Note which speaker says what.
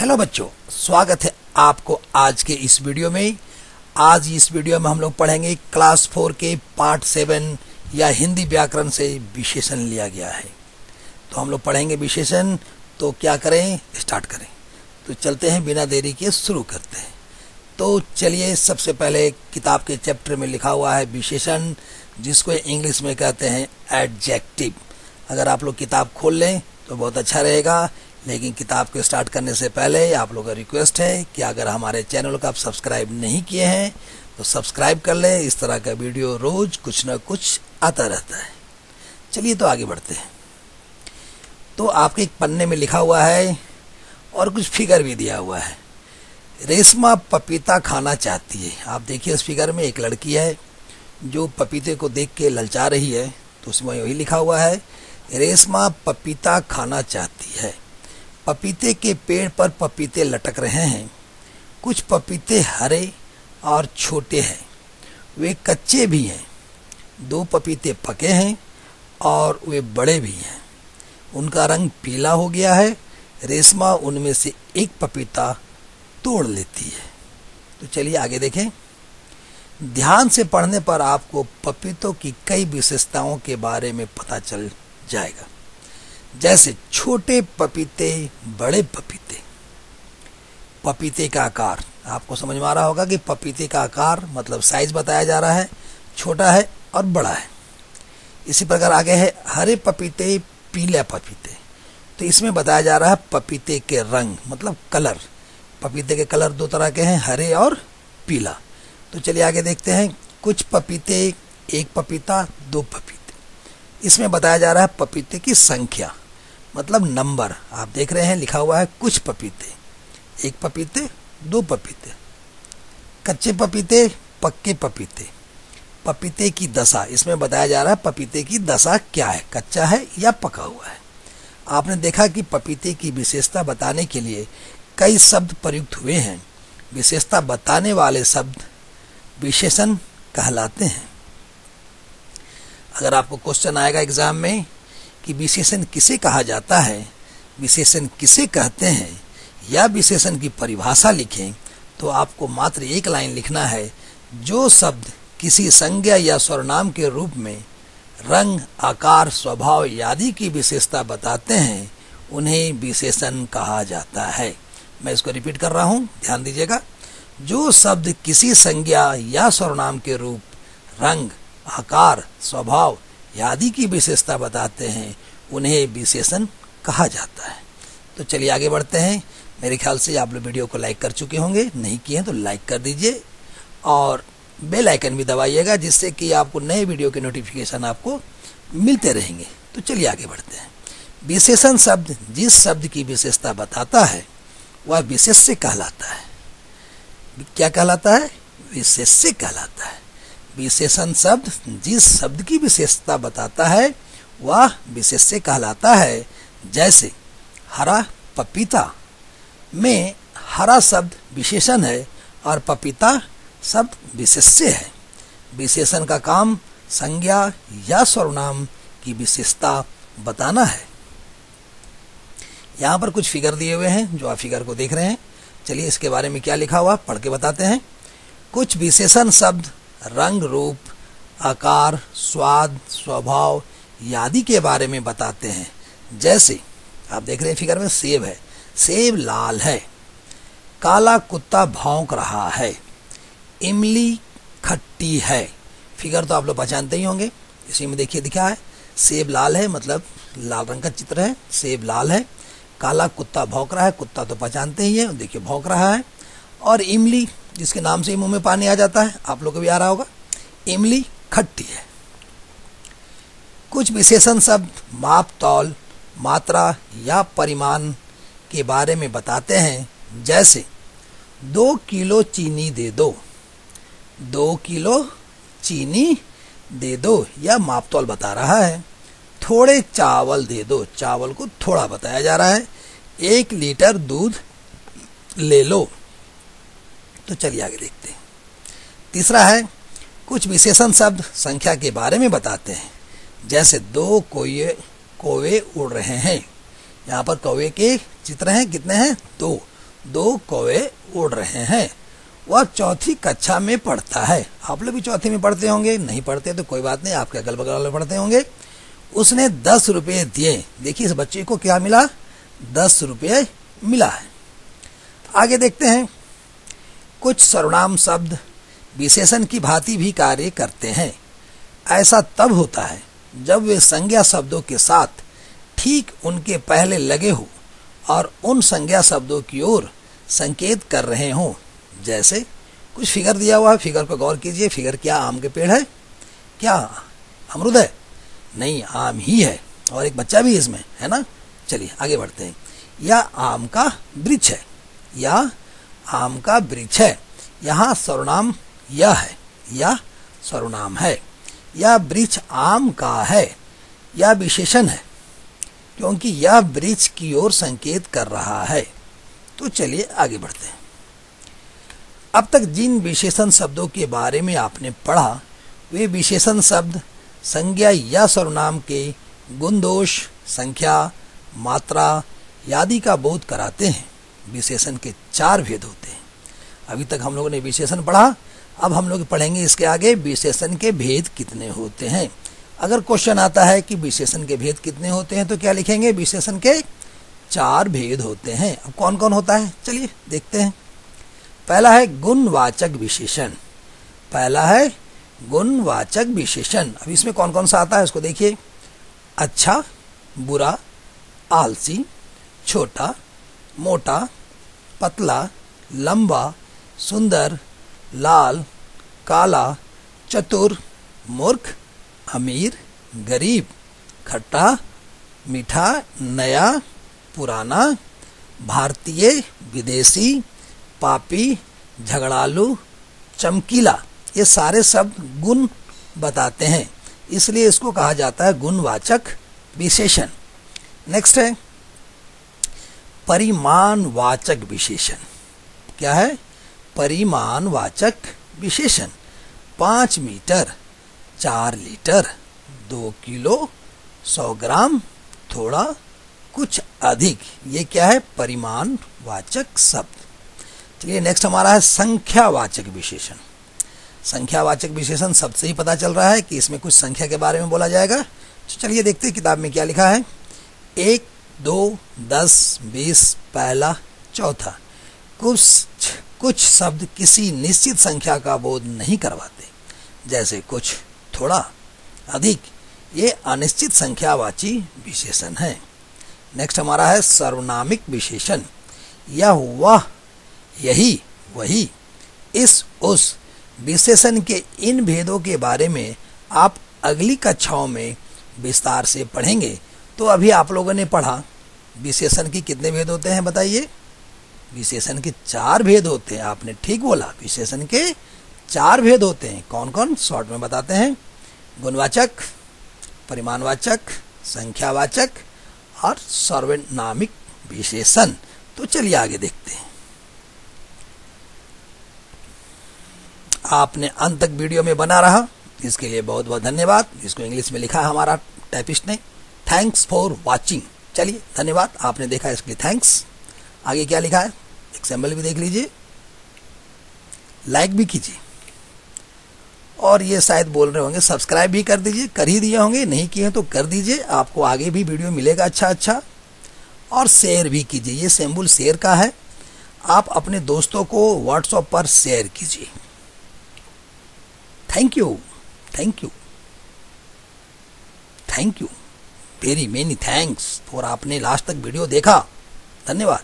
Speaker 1: Hello बच्चों, स्वागत है आपको आज के इस वीडियो में। आज इस वीडियो में हम लोग पढ़ेंगे क्लास 4 के पार्ट 7 या हिंदी व्याकरण से विशेषण लिया गया है। तो हम लोग पढ़ेंगे विशेषण। तो क्या करें, स्टार्ट करें। तो चलते हैं, बिना देरी के शुरू करते हैं। तो चलिए, सबसे पहले किताब के चैप्टर में लिखा हुआ है विशेषण, जिसको इंग्लिश में कहते हैं एडजेक्टिव। अगर आप लोग किताब खोल लें तो बहुत अच्छा रहेगा, लेकिन किताब को स्टार्ट करने से पहले आप लोगों का रिक्वेस्ट है कि अगर हमारे चैनल को आप सब्सक्राइब नहीं किए हैं तो सब्सक्राइब कर लें। इस तरह का वीडियो रोज कुछ ना कुछ आता रहता है। चलिए तो आगे बढ़ते हैं। तो आपके एक पन्ने में लिखा हुआ है और कुछ फिगर भी दिया हुआ है। रेशमा पपीता खाना चाहती है। आप देखिए, इस फिगर में एक लड़की है जो पपीते को देख के ललचा रही है। तो उसमें वही लिखा हुआ है, रेशमा पपीता खाना चाहती है। पपीते के पेड़ पर पपीते लटक रहे हैं। कुछ पपीते हरे और छोटे हैं, वे कच्चे भी हैं। 2 पपीते पके हैं और वे बड़े भी हैं। उनका रंग पीला हो गया है। रेशमा उनमें से एक पपीता तोड़ लेती है। तो चलिए आगे देखें। ध्यान से पढ़ने पर आपको पपीतों की कई विशेषताओं के बारे में पता चल जाएगा, जैसे छोटे पपीते, बड़े पपीते। पपीते का आकार आपको समझ में आ रहा होगा कि पपीते का आकार मतलब साइज बताया जा रहा है, छोटा है और बड़ा है। इसी प्रकार आगे है हरे पपीते, पीले पपीते। तो इसमें बताया जा रहा है पपीते के रंग मतलब कलर। पपीते के कलर 2 तरह के हैं, हरे और पीला। तो चलिए आगे देखते हैं। कुछ पपीते, 1 पपीता, 2 पपीते। इसमें बताया जा रहा है पपीते की संख्या मतलब नंबर। आप देख रहे हैं लिखा हुआ है कुछ पपीते, 1 पपीते, 2 पपीते। कच्चे पपीते, पक्के पपीते। पपीते की दशा, इसमें बताया जा रहा है पपीते की दशा क्या है, कच्चा है या पका हुआ है। आपने देखा कि पपीते की विशेषता बताने के लिए कई शब्द प्रयुक्त हुए हैं। विशेषता बताने वाले शब्द विशेषण कहलाते हैं। अगर आपको क्वेश्चन आएगा एग्जाम में कि विशेषण किसे कहा जाता है, विशेषण किसे कहते हैं, या विशेषण की परिभाषा लिखें, तो आपको मात्र 1 लाइन लिखना है। जो शब्द किसी संज्ञा या सर्वनाम के रूप में रंग, आकार, स्वभाव आदि की विशेषता बताते हैं, उन्हें विशेषण कहा जाता है। मैं इसको रिपीट कर रहा हूं, ध्यान दीजिएगा। जो शब्द किसी संज्ञा या सर्वनाम के रूप, रंग, आकार, स्वभाव आदि की विशेषता बताते हैं, उन्हें विशेषण कहा जाता है। तो चलिए आगे बढ़ते हैं। मेरे ख्याल से आप लोग वीडियो को लाइक कर चुके होंगे, नहीं किए हैं तो लाइक कर दीजिए और बेल आइकन भी दबाइएगा, जिससे कि आपको नए वीडियो के नोटिफिकेशन आपको मिलते रहेंगे। तो चलिए आगे बढ़ते हैं। विशेषण शब्द जिस शब्द की विशेषता बताता है वह विशेष्य कहलाता है। क्या कहलाता है? विशेष्य कहलाता है। विशेषण शब्द जिस शब्द की विशेषता बताता है वह विशेष्य कहलाता है। जैसे हरा पपीता में हरा शब्द विशेषण है और पपीता शब्द विशेष्य है। विशेषण का काम संज्ञा या सर्वनाम की विशेषता बताना है। यहाँ पर कुछ फिगर दिए हुए हैं, जो आप फिगर को देख रहे हैं। चलिए इसके बारे में क्या लिखा हुआ पढ़ के बताते हैं। कुछ विशेषण शब्द रंग, रूप, आकार, स्वाद, स्वभाव आदि के बारे में बताते हैं। जैसे आप देख रहे हैं फिगर में सेब है, सेब लाल है। काला कुत्ता भौंक रहा है। इमली खट्टी है। फिगर तो आप लोग पहचानते ही होंगे। इसी में देखिए दिखा है सेब लाल है, मतलब लाल रंग का चित्र है, सेब लाल है। काला कुत्ता भौंक रहा है, कुत्ता तो पहचानते ही है, देखिए भौंक रहा है। और इमली, जिसके नाम से ही मुंह में पानी आ जाता है, आप लोग को भी आ रहा होगा, इमली खट्टी है। कुछ विशेषण शब्द माप, तौल, मात्रा या परिमाण के बारे में बताते हैं। जैसे 2 किलो चीनी दे दो। 2 किलो चीनी दे दो, यह माप तौल बता रहा है। थोड़े चावल दे दो, चावल को थोड़ा बताया जा रहा है। 1 लीटर दूध ले लो। तो चलिए आगे देखते हैं। तीसरा है कुछ विशेषण शब्द संख्या के बारे में बताते हैं। जैसे 2 कौवे उड़ रहे हैं। यहाँ पर कौवे के चित्र हैं, कितने हैं? 2। दो कौवे उड़ रहे हैं। वह चौथी कक्षा में पढ़ता है। आप लोग भी चौथी में पढ़ते होंगे, नहीं पढ़ते तो कोई बात नहीं, आपके अगल बगल वाले पढ़ते होंगे। उसने 10 रुपये दिए। देखिए इस बच्चे को क्या मिला, 10 रुपये मिला है। आगे देखते हैं। कुछ सर्वनाम शब्द विशेषण की भांति भी कार्य करते हैं। ऐसा तब होता है जब वे संज्ञा शब्दों के साथ ठीक उनके पहले लगे हो और उन संज्ञा शब्दों की ओर संकेत कर रहे हों। जैसे कुछ फिगर दिया हुआ है, फिगर पर गौर कीजिए। फिगर क्या आम के पेड़ है, क्या अमरूद है? नहीं, आम ही है और एक बच्चा भी इसमें है ना। चलिए आगे बढ़ते हैं। यह आम का वृक्ष है, यह आम का वृक्ष है। यहाँ सर्वनाम यह है, यह सर्वनाम है। यह वृक्ष आम का है, यह विशेषण है क्योंकि यह वृक्ष की ओर संकेत कर रहा है। तो चलिए आगे बढ़ते हैं। अब तक जिन विशेषण शब्दों के बारे में आपने पढ़ा वे विशेषण शब्द संज्ञा या सर्वनाम के गुण दोष, संख्या, मात्रा आदि का बोध कराते हैं। विशेषण के 4 भेद होते हैं। अभी तक हम लोगों ने विशेषण पढ़ा, अब हम लोग पढ़ेंगे इसके आगे विशेषण के भेद कितने होते हैं। अगर क्वेश्चन आता है कि विशेषण के भेद कितने होते हैं तो क्या लिखेंगे, विशेषण के 4 भेद होते हैं। अब कौन कौन होता है चलिए देखते हैं। पहला है गुणवाचक विशेषण। पहला है गुणवाचक विशेषण। अब इसमें कौन कौन सा आता है उसको देखिए। अच्छा, बुरा, आलसी, छोटा, मोटा, पतला, लंबा, सुंदर, लाल, काला, चतुर, मूर्ख, अमीर, गरीब, खट्टा, मीठा, नया, पुराना, भारतीय, विदेशी, पापी, झगड़ालू, चमकीला। ये सारे शब्द गुण बताते हैं, इसलिए इसको कहा जाता है गुणवाचक विशेषण। नेक्स्ट है परिमाणवाचक विशेषण। क्या है? परिमाणवाचक विशेषण। 5 मीटर, 4 लीटर, 2 किलो, 100 ग्राम, थोड़ा, कुछ अधिक। ये क्या है? परिमाणवाचक शब्द। चलिए नेक्स्ट हमारा है संख्यावाचक विशेषण। संख्यावाचक विशेषण शब्द से ही पता चल रहा है कि इसमें कुछ संख्या के बारे में बोला जाएगा। तो चलिए देखते हैं किताब में क्या लिखा है। 1, 2, 10, 20, पहला, चौथा। कुछ शब्द किसी निश्चित संख्या का बोध नहीं करवाते, जैसे कुछ, थोड़ा, अधिक। ये अनिश्चित संख्यावाची विशेषण है। नेक्स्ट हमारा है सर्वनामिक विशेषण। यह, वह, यही, वही, इस, उस विशेषण के इन भेदों के बारे में आप अगली कक्षाओं में विस्तार से पढ़ेंगे। तो अभी आप लोगों ने पढ़ा विशेषण के कितने भेद होते हैं बताइए। विशेषण के 4 भेद होते हैं। आपने ठीक बोला, विशेषण के 4 भेद होते हैं। कौन कौन? शॉर्ट में बताते हैं। गुणवाचक, परिमाणवाचक, संख्यावाचक और सर्वनामिक विशेषण। तो चलिए आगे देखते हैं। आपने अंत तक वीडियो में बना रहा, इसके लिए बहुत बहुत धन्यवाद। इसको इंग्लिश में लिखा है हमारा टाइपिस्ट ने। Thanks for watching. चलिए धन्यवाद, आपने देखा इसके लिए थैंक्स। आगे क्या लिखा है एक सैंपल भी देख लीजिए, लाइक भी कीजिए और ये शायद बोल रहे होंगे सब्सक्राइब भी कर दीजिए। कर ही दिए होंगे, नहीं किए तो कर दीजिए, आपको आगे भी वीडियो मिलेगा अच्छा। और शेयर भी कीजिए, ये सिंबल शेयर का है। आप अपने दोस्तों को व्हाट्सएप पर शेयर कीजिए। Thank you, thank you, thank you, very many thanks for आपने लास्ट तक वीडियो देखा। धन्यवाद।